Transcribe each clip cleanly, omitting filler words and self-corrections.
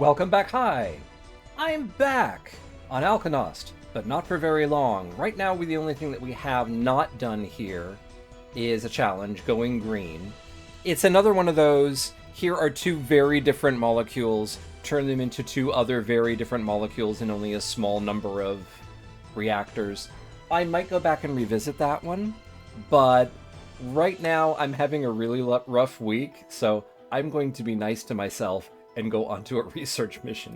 Welcome back. Hi! I'm back on Alkanost, but not for very long. Right now, the only thing that we have not done here is a challenge, going green. It's another one of those, here are two very different molecules, turn them into two other very different molecules in only a small number of reactors. I might go back and revisit that one, but right now I'm having a really rough week, so I'm going to be nice to myself and go onto a research mission.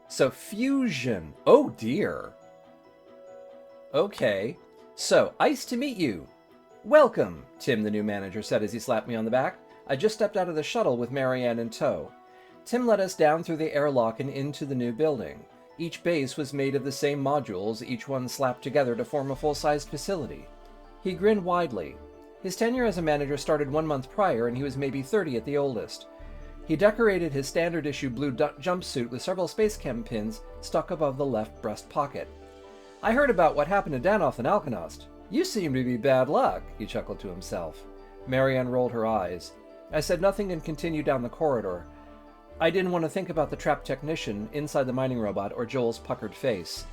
So, fusion. Oh dear. Okay. So, ice to meet you. Welcome, Tim, the new manager, said as he slapped me on the back. I just stepped out of the shuttle with Marianne in tow. Tim led us down through the airlock and into the new building. Each base was made of the same modules, each one slapped together to form a full-sized facility. He grinned widely. His tenure as a manager started 1 month prior, and he was maybe 30 at the oldest. He decorated his standard-issue blue jumpsuit with several SpaceChem pins stuck above the left breast pocket. I heard about what happened to Danoff and Alkanost. You seem to be bad luck, he chuckled to himself. Marianne rolled her eyes. I said nothing and continued down the corridor. I didn't want to think about the trapped technician inside the mining robot or Joel's puckered face.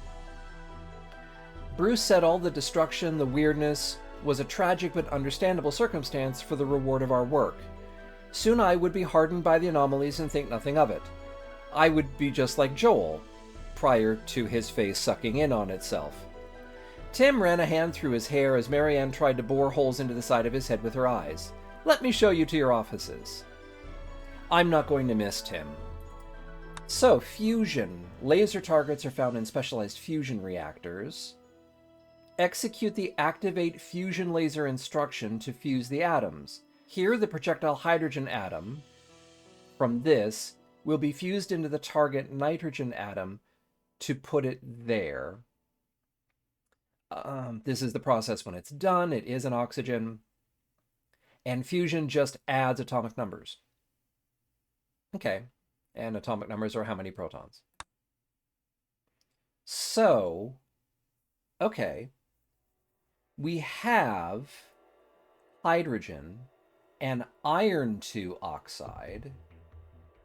Bruce said all the destruction, the weirdness, was a tragic but understandable circumstance for the reward of our work. Soon I would be hardened by the anomalies and think nothing of it. I would be just like Joel, prior to his face sucking in on itself. Tim ran a hand through his hair as Marianne tried to bore holes into the side of his head with her eyes. Let me show you to your offices. I'm not going to miss Tim. So, fusion. Laser targets are found in specialized fusion reactors. Execute the activate fusion laser instruction to fuse the atoms. Here, the projectile hydrogen atom from this will be fused into the target nitrogen atom to put it there. This is the process when it's done. It is an oxygen. And fusion just adds atomic numbers. Okay. And atomic numbers are how many protons? So, okay. We have hydrogen and iron 2 oxide,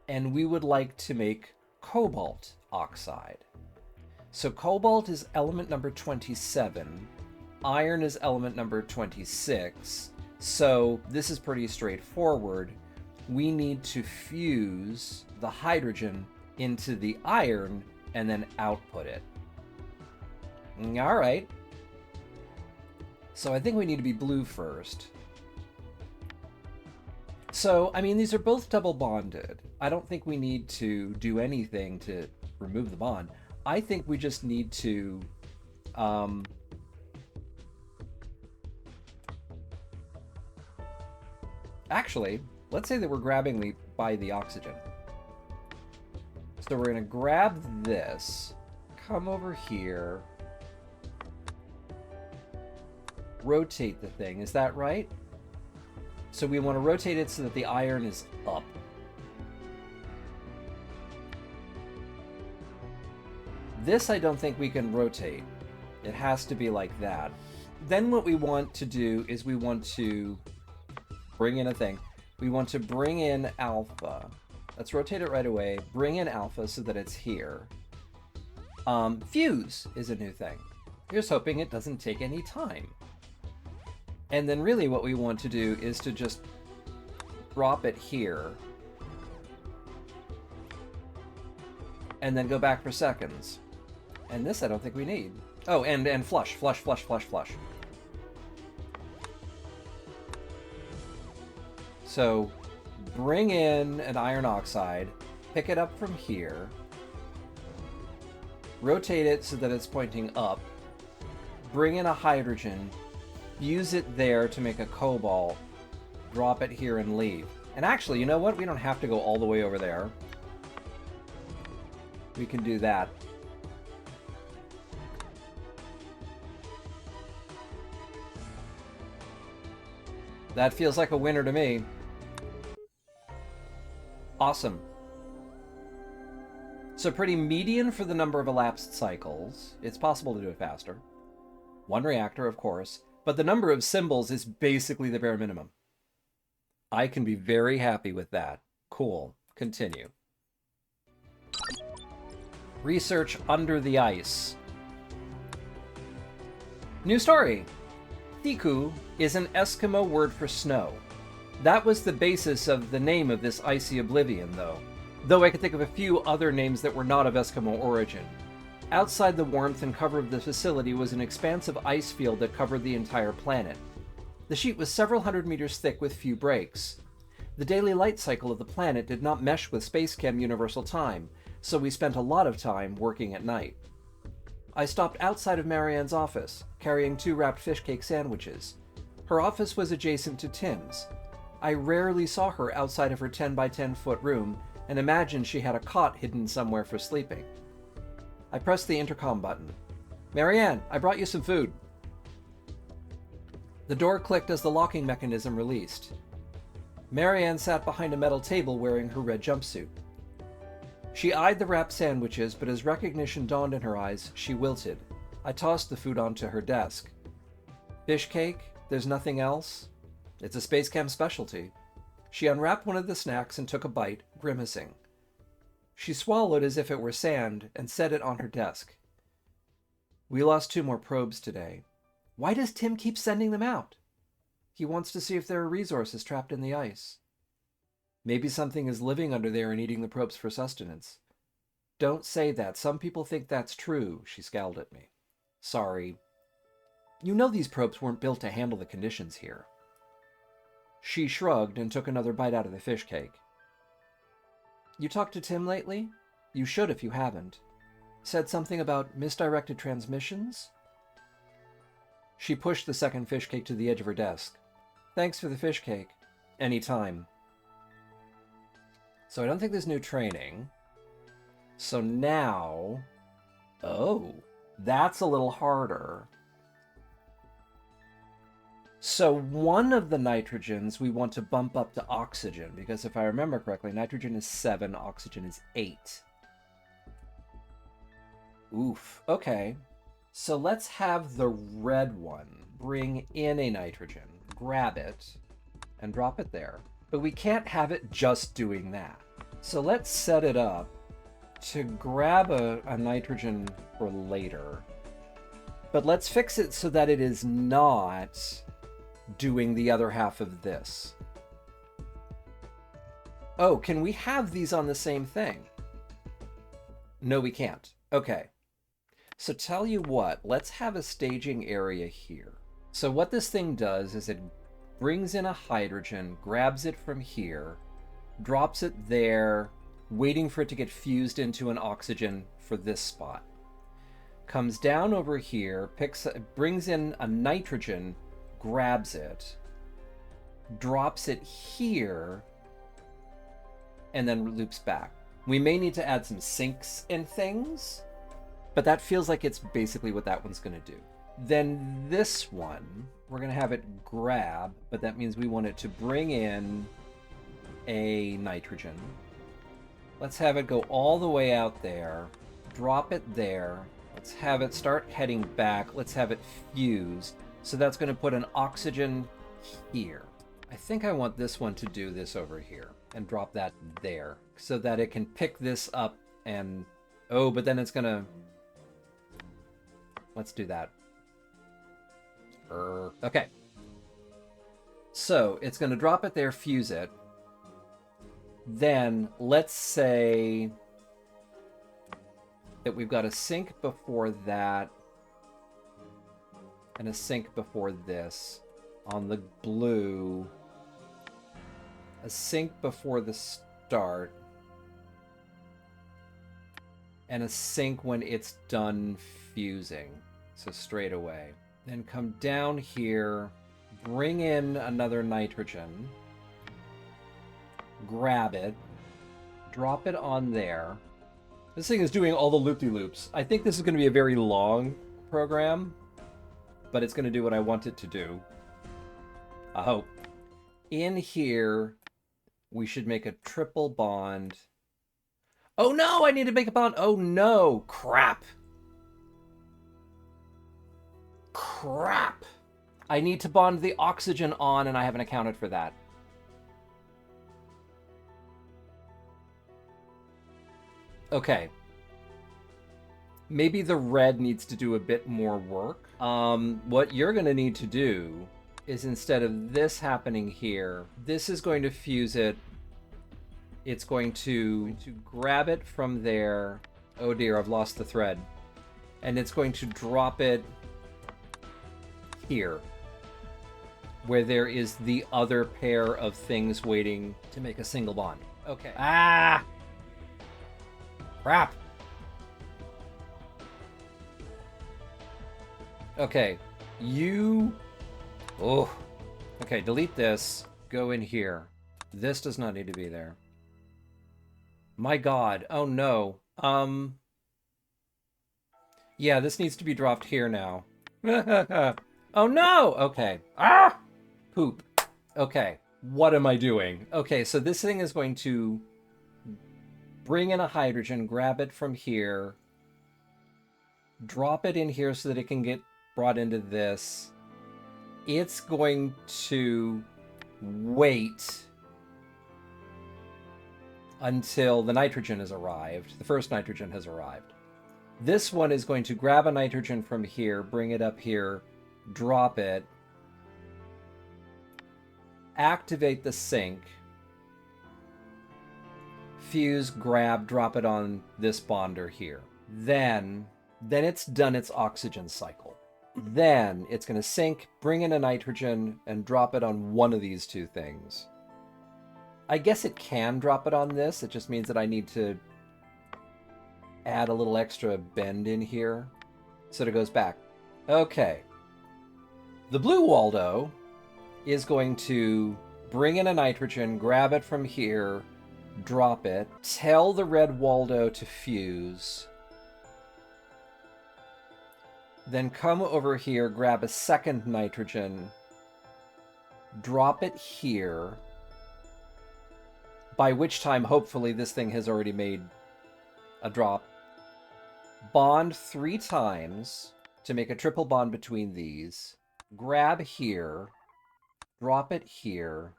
and we would like to make cobalt oxide. So cobalt is element number 27, iron is element number 26, so this is pretty straightforward. We need to fuse the hydrogen into the iron and then output it. All right. So I think we need to be blue first. So, I mean, these are both double bonded. I don't think we need to do anything to remove the bond. I think we just need to actually, let's say that we're grabbing by the oxygen. So we're going to grab this, come over here, rotate the thing. Is that right? So we want to rotate it so that the iron is up. This I don't think we can rotate. It has to be like that. Then what we want to do is we want to bring in a thing. We want to bring in alpha. Let's rotate it right away. Bring in alpha so that it's here. Fuse is a new thing. Here's hoping it doesn't take any time. And then really what we want to do is to just drop it here. And then go back for seconds. And this I don't think we need. Oh, and flush, flush, flush, flush, flush. So bring in an iron oxide, pick it up from here, rotate it so that it's pointing up, bring in a hydrogen, use it there to make a cobalt, drop it here and leave. And actually, you know what? We don't have to go all the way over there. We can do that. That feels like a winner to me. Awesome. So pretty median for the number of elapsed cycles. It's possible to do it faster. One reactor, of course. But the number of symbols is basically the bare minimum. I can be very happy with that. Cool. Continue. Research under the ice. New story. Thiku is an Eskimo word for snow. That was the basis of the name of this icy oblivion, though I could think of a few other names that were not of Eskimo origin. Outside the warmth and cover of the facility was an expansive ice field that covered the entire planet. The sheet was several hundred meters thick with few breaks. The daily light cycle of the planet did not mesh with SpaceChem universal time, so we spent a lot of time working at night. I stopped outside of Marianne's office, carrying 2 wrapped fish cake sandwiches. Her office was adjacent to Tim's. I rarely saw her outside of her 10 by 10 foot room and imagined she had a cot hidden somewhere for sleeping. I pressed the intercom button. "Marianne, I brought you some food." The door clicked as the locking mechanism released. Marianne sat behind a metal table wearing her red jumpsuit. She eyed the wrapped sandwiches, but as recognition dawned in her eyes, she wilted. I tossed the food onto her desk. "Fish cake? There's nothing else?" "It's a SpaceChem specialty." She unwrapped one of the snacks and took a bite, grimacing. She swallowed as if it were sand and set it on her desk. "We lost 2 more probes today. Why does Tim keep sending them out?" "He wants to see if there are resources trapped in the ice." "Maybe something is living under there and eating the probes for sustenance." "Don't say that. Some people think that's true," she scowled at me. "Sorry. You know these probes weren't built to handle the conditions here." She shrugged and took another bite out of the fish cake. "You talked to Tim lately? You should if you haven't. Said something about misdirected transmissions?" She pushed the second fish cake to the edge of her desk. "Thanks for the fish cake. Anytime." So I don't think there's new training. So now... Oh, that's a little harder. So one of the nitrogens we want to bump up to oxygen, because if I remember correctly, nitrogen is 7, oxygen is 8. Oof, okay. So let's have the red one bring in a nitrogen, grab it, and drop it there. But we can't have it just doing that. So let's set it up to grab a nitrogen for later. But let's fix it so that it is not doing the other half of this. Oh, can we have these on the same thing? No, we can't. Okay. So tell you what, let's have a staging area here. So what this thing does is it brings in a hydrogen, grabs it from here, drops it there, waiting for it to get fused into an oxygen for this spot. Comes down over here, brings in a nitrogen, grabs it, drops it here, and then loops back. We may need to add some sinks and things, but that feels like it's basically what that one's going to do. Then this one, we're going to have it grab, but that means we want it to bring in a nitrogen. Let's have it go all the way out there, drop it there. Let's have it start heading back. Let's have it fuse. So that's going to put an oxygen here. I think I want this one to do this over here and drop that there so that it can pick this up and... Oh, but then it's going to... Let's do that. Okay. So it's going to drop it there, fuse it. Then let's say that we've got a sink before that and a sink before this on the blue, a sink before the start, and a sink when it's done fusing, so straight away. Then come down here, bring in another nitrogen, grab it, drop it on there. This thing is doing all the loop-de-loops. I think this is going to be a very long program, but it's going to do what I want it to do. I hope. In here, we should make a triple bond. Oh no, I need to make a bond. Oh no, crap. Crap. I need to bond the oxygen on, and I haven't accounted for that. Okay. Maybe the red needs to do a bit more work. What you're going to need to do is, instead of this happening here, this is going to fuse it. It's going to grab it from there. Oh dear, I've lost the thread. And it's going to drop it here, where there is the other pair of things waiting to make a single bond. Okay. Ah! Crap! Okay, oh. Okay, delete this. Go in here. This does not need to be there. My god. Oh no. Yeah, this needs to be dropped here now. Oh no! Okay. Ah! Poop. Okay. What am I doing? Okay, so this thing is going to bring in a hydrogen, grab it from here, drop it in here so that it can get brought into this. It's going to wait until the nitrogen has arrived. The first nitrogen has arrived. This one is going to grab a nitrogen from here, bring it up here, drop it, activate the sink, fuse, grab, drop it on this bonder here. Then it's done its oxygen cycle. Then it's going to sink, bring in a nitrogen, and drop it on one of these two things. I guess it can drop it on this. It just means that I need to add a little extra bend in here so that it goes back. Okay. The blue Waldo is going to bring in a nitrogen, grab it from here, drop it, tell the red Waldo to fuse, then come over here, grab a second nitrogen, drop it here, by which time, hopefully, this thing has already made a drop. Bond 3 times to make a triple bond between these. Grab here, drop it here,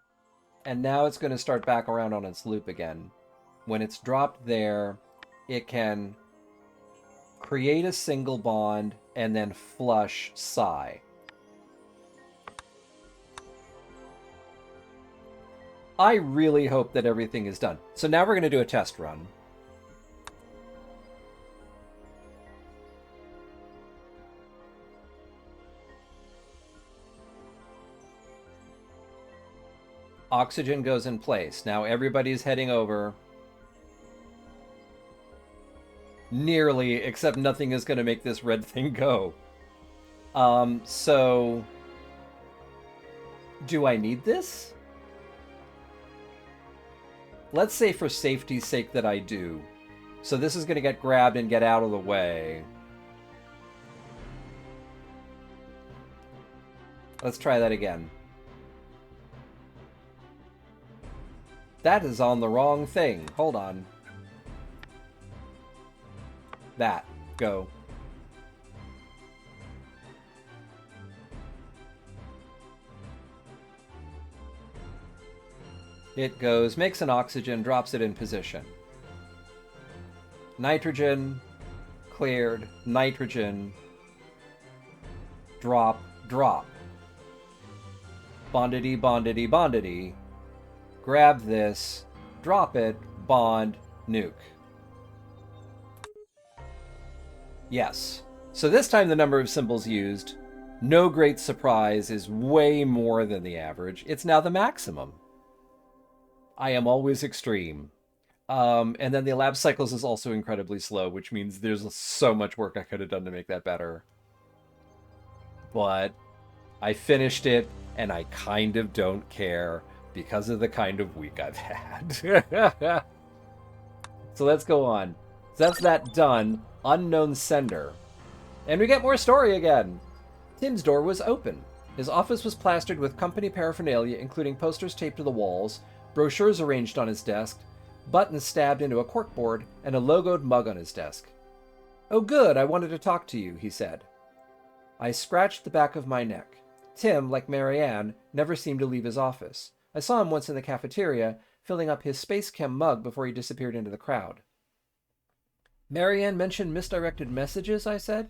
and now it's going to start back around on its loop again. When it's dropped there, it can create a single bond and then flush psi. I really hope that everything is done. So now we're going to do a test run. Oxygen goes in place. Now everybody's heading over. Nearly, except nothing is going to make this red thing go. So... do I need this? Let's say for safety's sake that I do. So this is going to get grabbed and get out of the way. Let's try that again. That is on the wrong thing. Hold on. That. Go. It goes, makes an oxygen, drops it in position. Nitrogen, cleared, nitrogen, drop, drop. Bondity, bondity, bondity. Grab this, drop it, bond, nuke. Yes. So this time the number of symbols used, no great surprise, is way more than the average. It's now the maximum. I am always extreme. And then the elapsed cycles is also incredibly slow, which means there's so much work I could have done to make that better. But I finished it, and I kind of don't care because of the kind of week I've had. So let's go on. So that's that done. Unknown sender. And we get more story again. Tim's door was open. His office was plastered with company paraphernalia, including posters taped to the walls, brochures arranged on his desk, buttons stabbed into a corkboard, and a logoed mug on his desk. "Oh good, I wanted to talk to you," he said. I scratched the back of my neck. Tim, like Marianne, never seemed to leave his office. I saw him once in the cafeteria, filling up his SpaceChem mug before he disappeared into the crowd. Marianne mentioned misdirected messages, I said.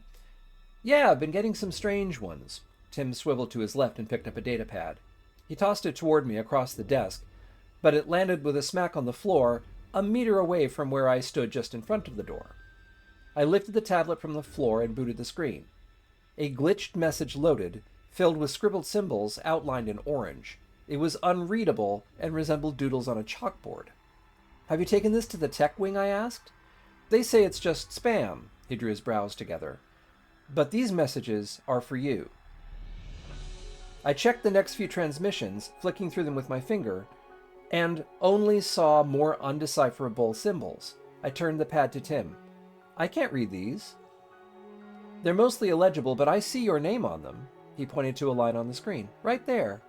Yeah, I've been getting some strange ones. Tim swiveled to his left and picked up a data pad. He tossed it toward me across the desk, but it landed with a smack on the floor, a meter away from where I stood just in front of the door. I lifted the tablet from the floor and booted the screen. A glitched message loaded, filled with scribbled symbols outlined in orange. It was unreadable and resembled doodles on a chalkboard. Have you taken this to the tech wing? I asked. They say it's just spam. He drew his brows together. But these messages are for you. I checked the next few transmissions, flicking through them with my finger, and only saw more undecipherable symbols. I turned the pad to Tim. I can't read these. They're mostly illegible, but I see your name on them. He pointed to a line on the screen. Right there.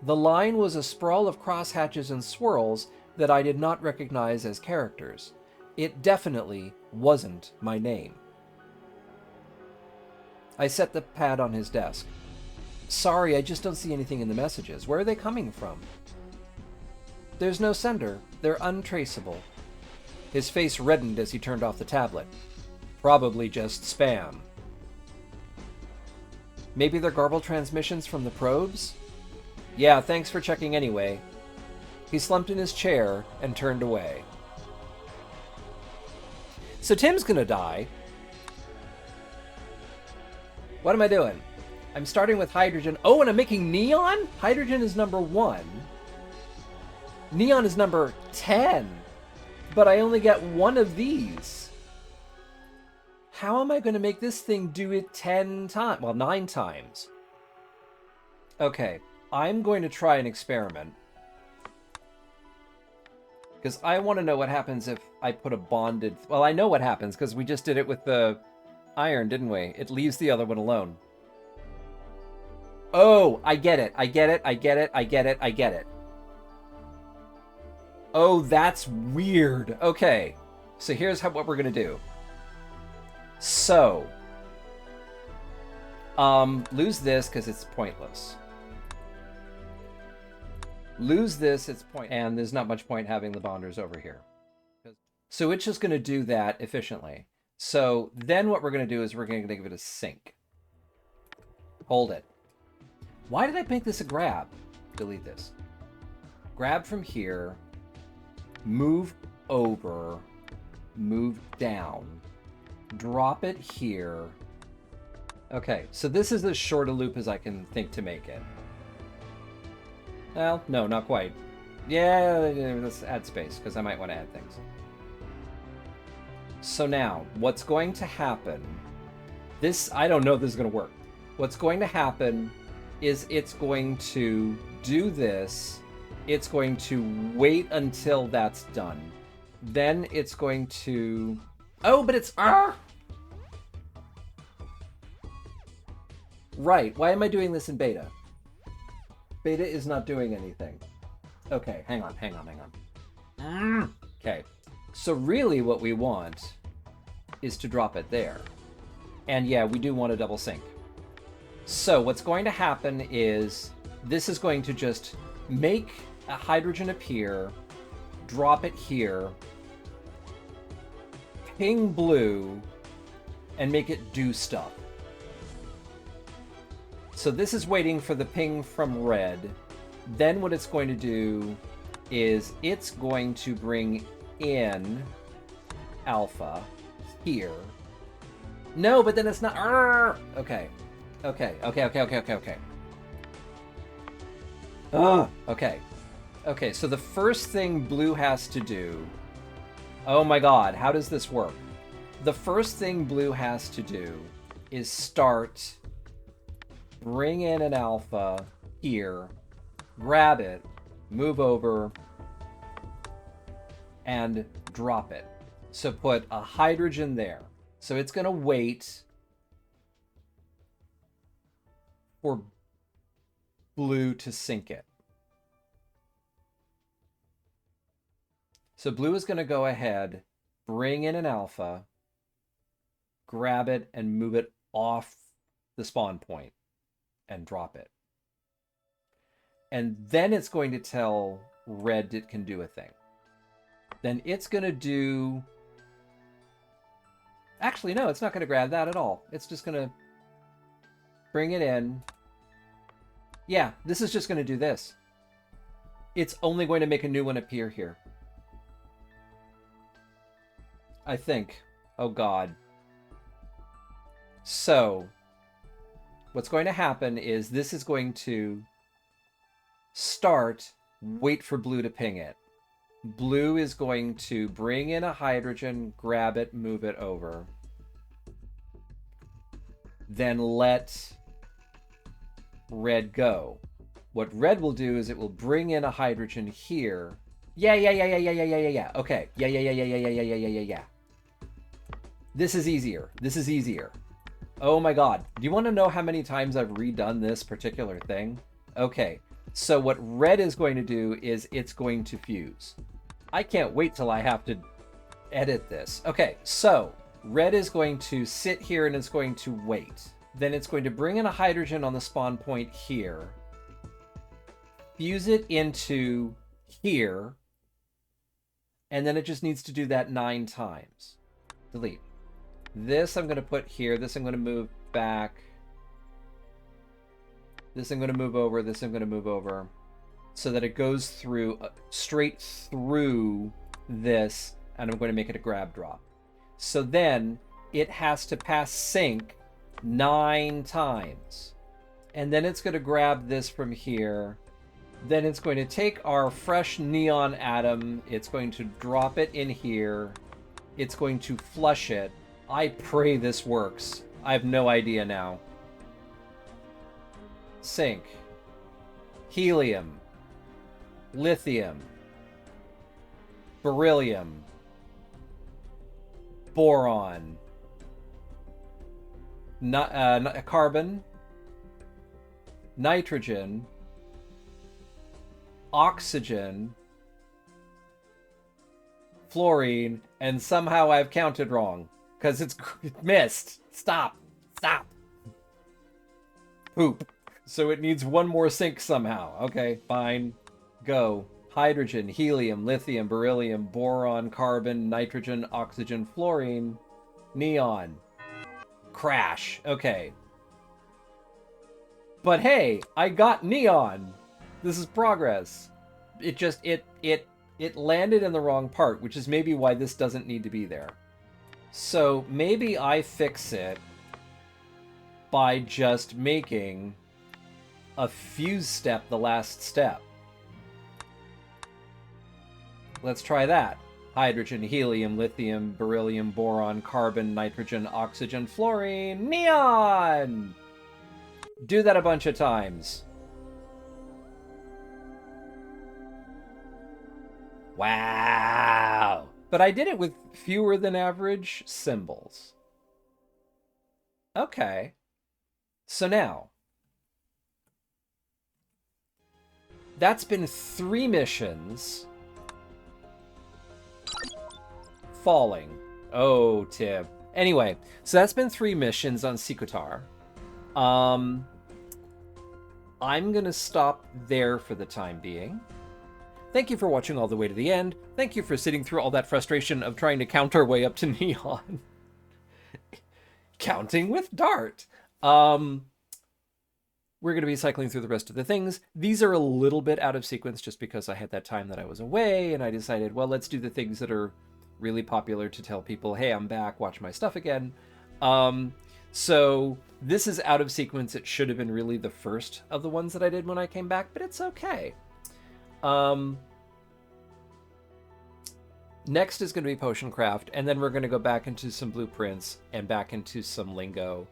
The line was a sprawl of crosshatches and swirls that I did not recognize as characters. It definitely wasn't my name. I set the pad on his desk. Sorry, I just don't see anything in the messages. Where are they coming from? There's no sender. They're untraceable. His face reddened as he turned off the tablet. Probably just spam. Maybe they're garbled transmissions from the probes? Yeah, thanks for checking anyway. He slumped in his chair and turned away. So Tim's gonna die. What am I doing? I'm starting with hydrogen. Oh, and I'm making neon? Hydrogen is number 1. Neon is number 10. But I only get one of these. How am I going to make this thing do it 10 times? Well, 9 times. Okay, I'm going to try an experiment. Because I want to know what happens if I put a bonded... Well, I know what happens, because we just did it with the iron, didn't we? It leaves the other one alone. Oh, I get it. I get it. I get it. I get it. I get it. Oh, that's weird. Okay, so here's what we're going to do. So, lose this because it's pointless. Lose this, it's point, and there's not much point having the bonders over here. So it's just going to do that efficiently. So then what we're going to do is we're going to give it a sync. Hold it. Why did I make this a grab? Delete this. Grab from here, move over, move down, drop it here. Okay, so this is as short a loop as I can think to make it. Well, no, not quite. Yeah, let's add space, because I might want to add things. So now, what's going to happen... I don't know if this is going to work. What's going to happen is it's going to do this. It's going to wait until that's done. Then it's going to... Oh, but it's... Right, why am I doing this in beta? Beta is not doing anything. Okay, hang on. Okay, so really what we want is to drop it there. And yeah, we do want a double sync. So what's going to happen is this is going to just make a hydrogen appear, drop it here, ping blue, and make it do stuff. So this is waiting for the ping from red. Then what it's going to do is it's going to bring in alpha here. No, but then it's not... Okay. Okay. Okay, so the first thing blue has to do... Oh my god, how does this work? The first thing blue has to do is start... Bring in an alpha here, grab it, move over, and drop it. So put a hydrogen there. So it's going to wait for blue to sync it. So blue is going to go ahead, bring in an alpha, grab it, and move it off the spawn point. And drop it. And then it's going to tell red it can do a thing. then it's going to do... Actually, no, it's not going to grab that at all. It's just going to bring it in. Yeah, this is just going to do this. It's only going to make a new one appear here. I think. Oh, God. So, what's going to happen is this is going to start, wait for blue to ping it. Blue is going to bring in a hydrogen, grab it, move it over. Then let red go. What red will do is it will bring in a hydrogen here. Yeah. Okay. Yeah. This is easier. This is easier. Oh my God. Do you want to know how many times I've redone this particular thing? Okay. So what red is going to do is it's going to fuse. I can't wait till I have to edit this. Okay, so red is going to sit here and it's going to wait. Then it's going to bring in a hydrogen on the spawn point here. Fuse it into here. And then it just needs to do that 9 times. Delete. This I'm going to put here. This I'm going to move back. This I'm going to move over. This I'm going to move over. So that it goes through, straight through this, and I'm going to make it a grab drop. So then it has to pass sync 9 times. And then it's going to grab this from here. Then it's going to take our fresh neon atom. It's going to drop it in here. It's going to flush it. I pray this works. I have no idea now. Sync. Helium. Lithium. Beryllium. Boron. Carbon. Nitrogen. Oxygen. Fluorine. And somehow I've counted wrong. Because it's missed. Stop. Stop. Poop. So it needs one more sync somehow. Okay, fine. Go. Hydrogen, helium, lithium, beryllium, boron, carbon, nitrogen, oxygen, fluorine, neon. Crash. Okay. But hey, I got neon. This is progress. It just, it landed in the wrong part, which is maybe why this doesn't need to be there. So maybe I fix it by just making a fuse step the last step. Let's try that. Hydrogen, helium, lithium, beryllium, boron, carbon, nitrogen, oxygen, fluorine, neon! Do that a bunch of times. Wow! But I did it with fewer than average symbols. Okay. So now, that's been 3 missions. Falling. Oh, Tib. Anyway, so that's been 3 missions on Sikotar. I'm gonna stop there for the time being. Thank you for watching all the way to the end. Thank you for sitting through all that frustration of trying to count our way up to neon. Counting with Dart. We're going to be cycling through the rest of the things. These are a little bit out of sequence just because I had that time that I was away, and I decided, well, let's do the things that are really popular to tell people, hey, I'm back, watch my stuff again. So this is out of sequence. It should have been really the first of the ones that I did when I came back, but it's okay. Next is going to be Potion Craft, and then we're going to go back into some blueprints, and back into some lingo,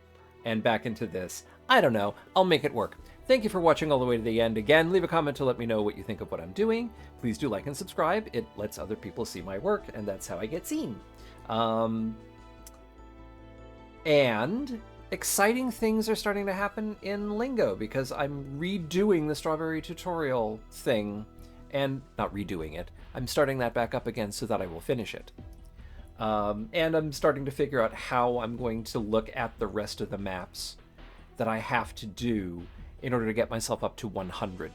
and back into this. I don't know. I'll make it work. Thank you for watching all the way to the end. Again, leave a comment to let me know what you think of what I'm doing. Please do like and subscribe. It lets other people see my work, and that's how I get seen. And exciting things are starting to happen in Lingo, because I'm redoing the strawberry tutorial thing. And not redoing it. I'm starting that back up again so that I will finish it. And I'm starting to figure out how I'm going to look at the rest of the maps that I have to do in order to get myself up to 100.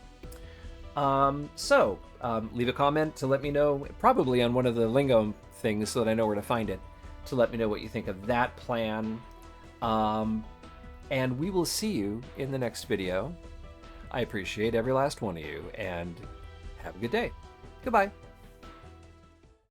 Leave a comment to let me know, probably on one of the lingo things so that I know where to find it, to let me know what you think of that plan. And we will see you in the next video. I appreciate every last one of you, and have a good day. Goodbye.